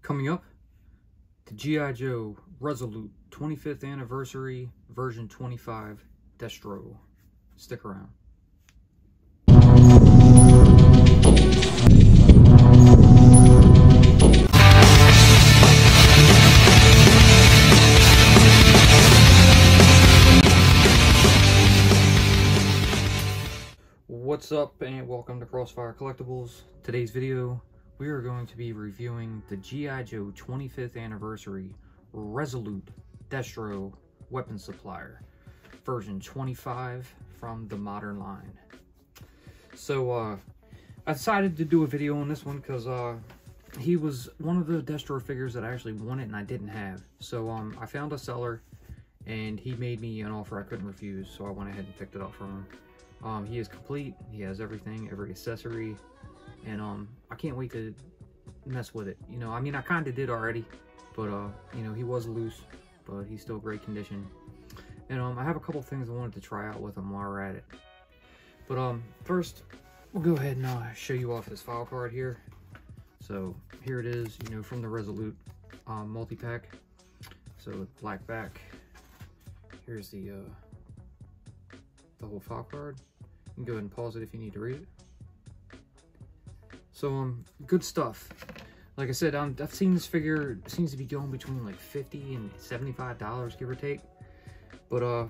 Coming up, the G.I. Joe Resolute 25th Anniversary version 25 Destro. Stick around. What's up, and welcome to Crossfire Collectibles. Today's video, we are going to be reviewing the G.I. Joe 25th Anniversary Resolute DESTRO Weapons Supplier version 25 from the modern line. So I decided to do a video on this one because he was one of the Destro figures that I actually wanted and I didn't have. So I found a seller and he made me an offer I couldn't refuse, so I went ahead and picked it up from him. He is complete, he has everything, every accessory, and I can't wait to mess with it. You know, I mean, I kind of did already, but you know, he was loose, but he's still great condition. And I have a couple things I wanted to try out with him while we're at it. But first, we'll go ahead and show you off his file card here. So here it is, you know, from the Resolute multi-pack. So black back. Here's the whole file card. You can go ahead and pause it if you need to read it. So good stuff. Like I said, I've seen this figure, it seems to be going between like $50 and $75, give or take. But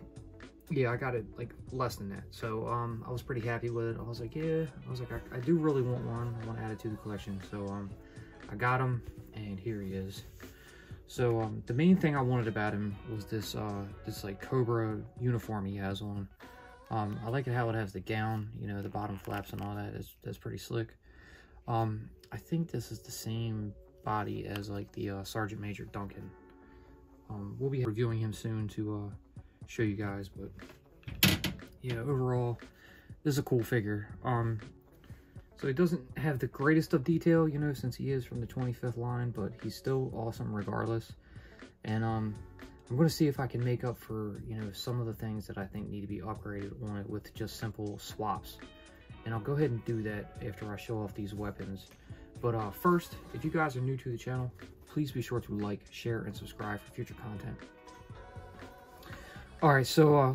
yeah, I got it like less than that. So I was pretty happy with it. I was like, yeah, I do really want one. I want to add it to the collection. So I got him, and here he is. So the main thing I wanted about him was this like Cobra uniform he has on. I like it how it has the gown, you know, the bottom flaps and all that. That's pretty slick. I think this is the same body as like the Sergeant Major Duncan. We'll be reviewing him soon to show you guys, but yeah, overall, this is a cool figure. So he doesn't have the greatest of detail, you know, since he is from the 25th line, but he's still awesome regardless. And I'm going to see if I can make up for, you know, some of the things that I think need to be upgraded on it with just simple swaps. And I'll go ahead and do that after I show off these weapons. But first, if you guys are new to the channel, please be sure to like, share, and subscribe for future content. Alright, so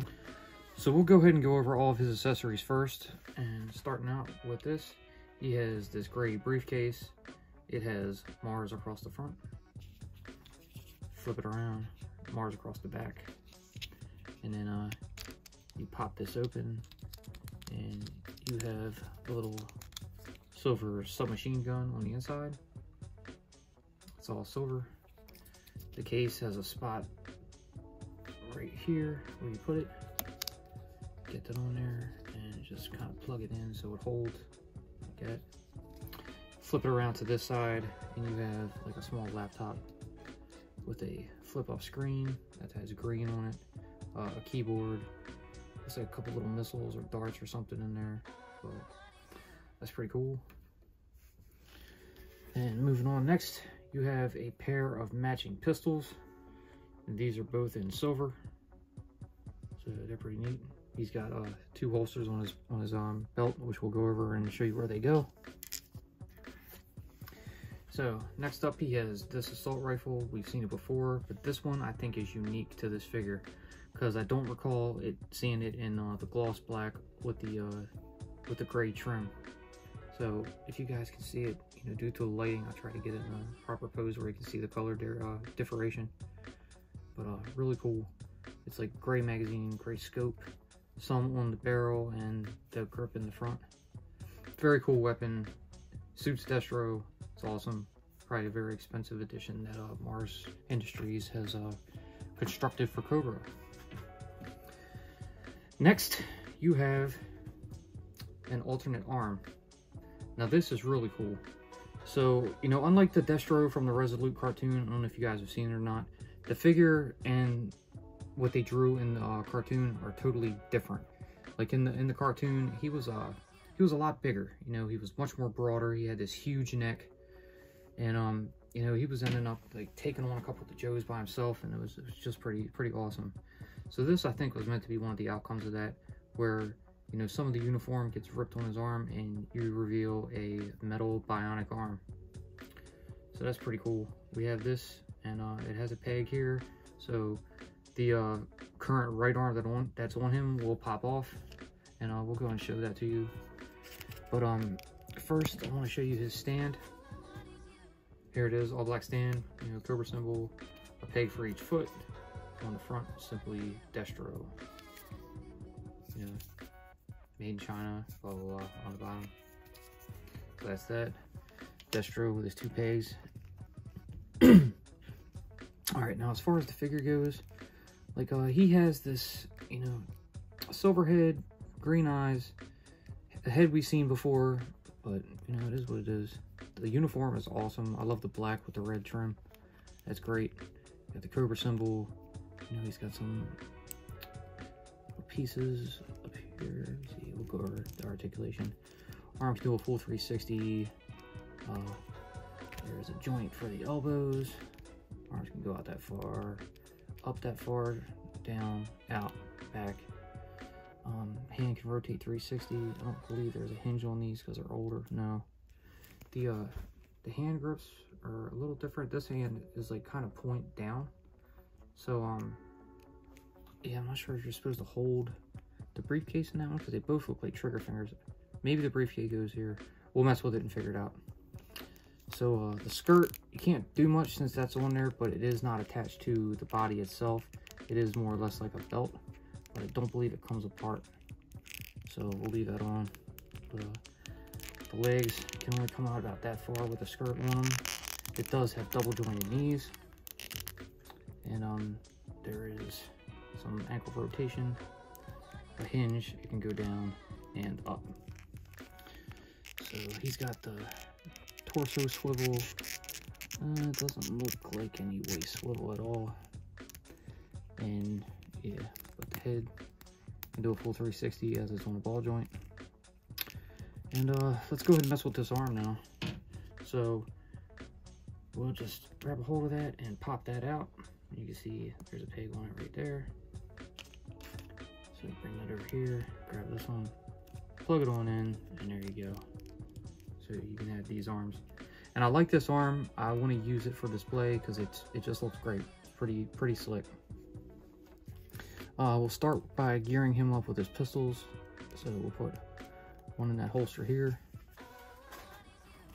we'll go ahead and go over all of his accessories first. And starting out with this, he has this gray briefcase. It has Mars across the front. Flip it around. Mars across the back, and then you pop this open and you have a little silver submachine gun on the inside. It's all silver. The case has a spot right here where you put it. Get that on there and just kind of plug it in so it holds like that. Flip it around to this side and you have like a small laptop with a flip-up screen that has green on it, a keyboard. Looks like a couple little missiles or darts or something in there. So that's pretty cool. And moving on, next you have a pair of matching pistols, and these are both in silver, so they're pretty neat. He's got two holsters on his belt, which we'll go over and show you where they go. So next up, he has this assault rifle. We've seen it before, but this one I think is unique to this figure because I don't recall seeing it in the gloss black with the gray trim. So if you guys can see it, you know, due to the lighting, I'll try to get it in a proper pose where you can see the color differentiation. But really cool. It's like gray magazine, gray scope, some on the barrel and the grip in the front. Very cool weapon. Suits Destro. It's awesome. Probably a very expensive edition that Mars Industries has constructed for Cobra. Next, you have an alternate arm. Now this is really cool. So, you know, unlike the Destro from the Resolute cartoon, I don't know if you guys have seen it or not, the figure and what they drew in the cartoon are totally different. Like in the cartoon, he was a lot bigger. You know, he was much more broader. He had this huge neck. And, you know, he was ending up, like, taking on a couple of the Joes by himself, and it was just pretty awesome. So this, I think, was meant to be one of the outcomes of that, where, you know, some of the uniform gets ripped on his arm, and you reveal a metal bionic arm. So that's pretty cool. We have this, and it has a peg here, so the current right arm that's on him will pop off, and we'll go and show that to you. But first I want to show you his stand. Here it is, all black stand, you know, Cobra symbol, a peg for each foot. On the front, simply Destro. You know, made in China, blah blah blah on the bottom. So that's that. Destro with his 2 pegs. Alright, now as far as the figure goes, like he has this, you know, silver head, green eyes, a head we've seen before, but you know, it is what it is. The uniform is awesome. I love the black with the red trim. That's great. Got the Cobra symbol. You know, he's got some little pieces up here. Let's see, we'll go over the articulation. Arms can do a full 360. There's a joint for the elbows. Arms can go out that far, up that far, down, out, back. Hand can rotate 360. I don't believe there's a hinge on these because they're older. No. The hand grips are a little different. This hand is like kind of point down. So yeah, I'm not sure if you're supposed to hold the briefcase in that one because they both look like trigger fingers. Maybe the briefcase goes here. We'll mess with it and figure it out. So the skirt, you can't do much since that's on there, but it is not attached to the body itself. It is more or less like a belt, but I don't believe it comes apart. So we'll leave that on. The legs can only come out about that far with the skirt on them. It does have double jointed knees. And there is some ankle rotation. A hinge, it can go down and up. So he's got the torso swivel. It doesn't look like any waist swivel at all. And yeah, but the head can do a full 360 as it's on a ball joint. And let's go ahead and mess with this arm now. So we'll just grab a hold of that and pop that out. You can see there's a peg on it right there. So bring that over here, grab this one, plug it on in, and there you go. So you can have these arms. And I like this arm. I want to use it for display because it just looks great. It's pretty slick. We'll start by gearing him up with his pistols. So we'll put one in that holster here,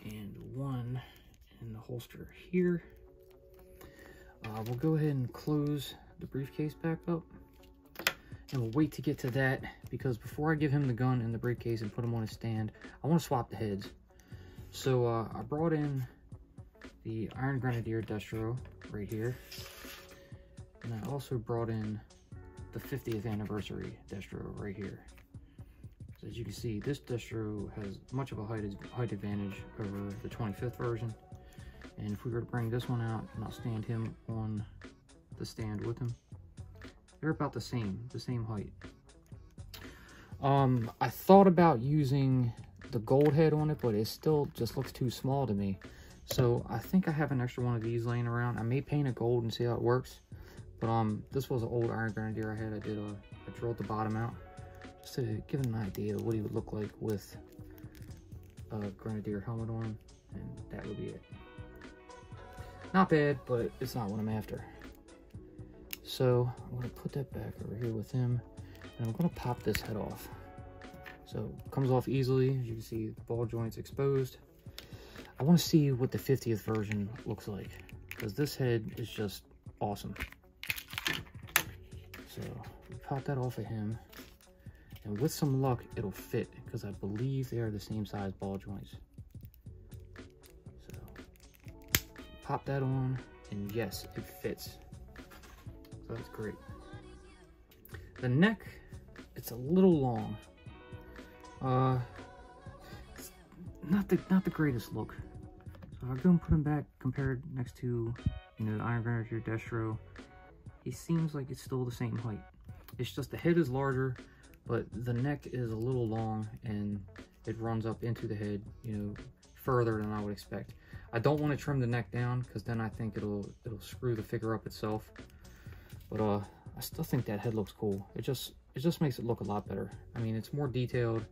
and one in the holster here. We'll go ahead and close the briefcase back up, and we'll wait to get to that because before I give him the gun and the briefcase and put him on his stand, I want to swap the heads. So I brought in the Iron Grenadier Destro right here, and I also brought in the 50th anniversary Destro right here. So as you can see, this Destro has much of a height advantage over the 25th version. And if we were to bring this one out and I'll stand him on the stand with him, they're about the same height. I thought about using the gold head on it, but it still just looks too small to me. So I think I have an extra one of these laying around. I may paint it gold and see how it works. But this was an old Iron Grenadier I had. I drilled the bottom out just to give him an idea of what he would look like with a Grenadier helmet on, and that would be it. Not bad, but it's not what I'm after. So I'm going to put that back over here with him, and I'm going to pop this head off. So it comes off easily. As you can see, the ball joint's exposed. I want to see what the 50th version looks like, because this head is just awesome. So we pop that off of him, and with some luck, it'll fit, because I believe they are the same size ball joints. So pop that on, and yes, it fits. So that's great. The neck, it's a little long. It's not the greatest look. So if I go and put him back compared next to, you know, the Iron Grenadier Destro, he seems like it's still the same height. It's just the head is larger, but the neck is a little long, and it runs up into the head, you know, further than I would expect. I don't want to trim the neck down, because then I think it'll screw the figure up itself. But I still think that head looks cool. It just makes it look a lot better. I mean, it's more detailed.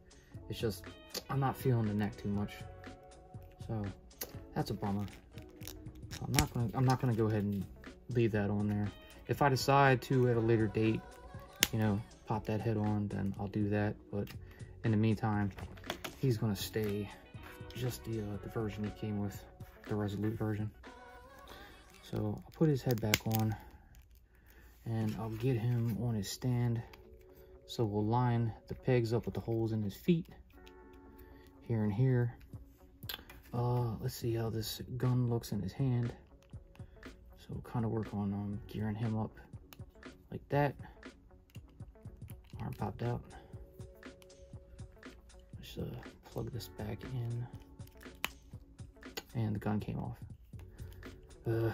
It's just, I'm not feeling the neck too much. So that's a bummer. I'm not gonna go ahead and leave that on there. If I decide to at a later date, you know, pop that head on, then I'll do that. But in the meantime, he's gonna stay just the version he came with, the Resolute version. So I'll put his head back on, and I'll get him on his stand. So we'll line the pegs up with the holes in his feet, here and here. Let's see how this gun looks in his hand. So we'll kind of work on gearing him up like that. Arm popped out. Just plug this back in, and the gun came off. Okay,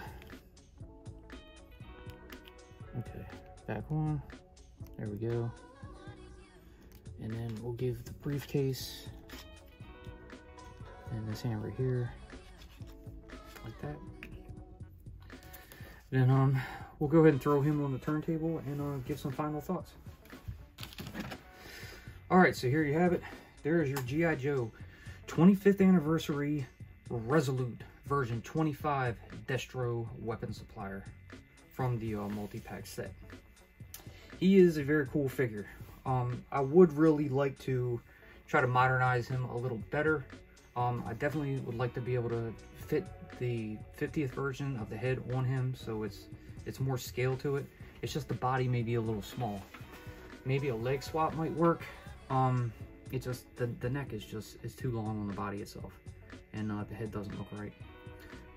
back on. There we go. And then we'll give the briefcase and this hammer here, like that. Then we'll go ahead and throw him on the turntable and give some final thoughts. All right, so here you have it. There is your G.I. Joe 25th anniversary Resolute version 25 Destro Weapons Supplier from the multi-pack set. He is a very cool figure. I would really like to try to modernize him a little better. I definitely would like to be able to fit the 50th version of the head on him, so it's more scale to it. It's just the body may be a little small. Maybe a leg swap might work. It's just the neck is too long on the body itself, and the head doesn't look right.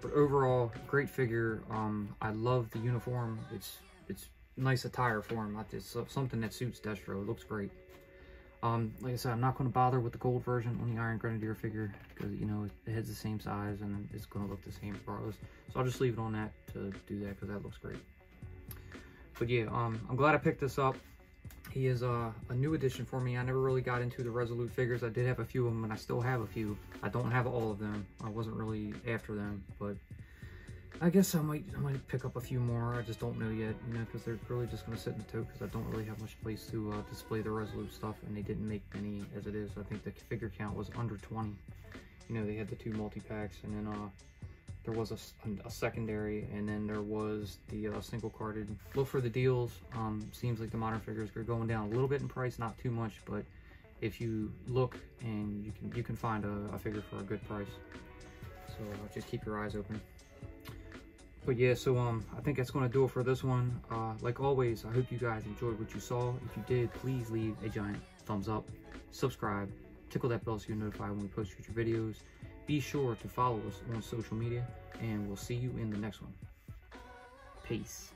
But overall, great figure. I love the uniform. It's nice attire for him. It's something that suits Destro. It looks great. Like I said, I'm not going to bother with the gold version on the Iron Grenadier figure because, you know, the head's the same size and it's going to look the same regardless. So I'll just leave it on that to do that because that looks great. But yeah, I'm glad I picked this up. He is a new addition for me. I never really got into the Resolute figures. I did have a few of them, and I still have a few. I don't have all of them. I wasn't really after them, but I guess I might pick up a few more. I just don't know yet, you know, because they're really just going to sit in the tote because I don't really have much place to display the Resolute stuff, and they didn't make many as it is. I think the figure count was under 20. You know, they had the 2 multi-packs, and then there was a secondary, and then there was the single carded. Look for the deals. Seems like the modern figures are going down a little bit in price, not too much, but if you look, and you can find a figure for a good price. So just keep your eyes open. But yeah, so I think that's going to do it for this one. Like always, I hope you guys enjoyed what you saw. If you did, please leave a giant thumbs up, subscribe, tickle that bell so you're notified when we post future videos. Be sure to follow us on social media, and we'll see you in the next one. Peace.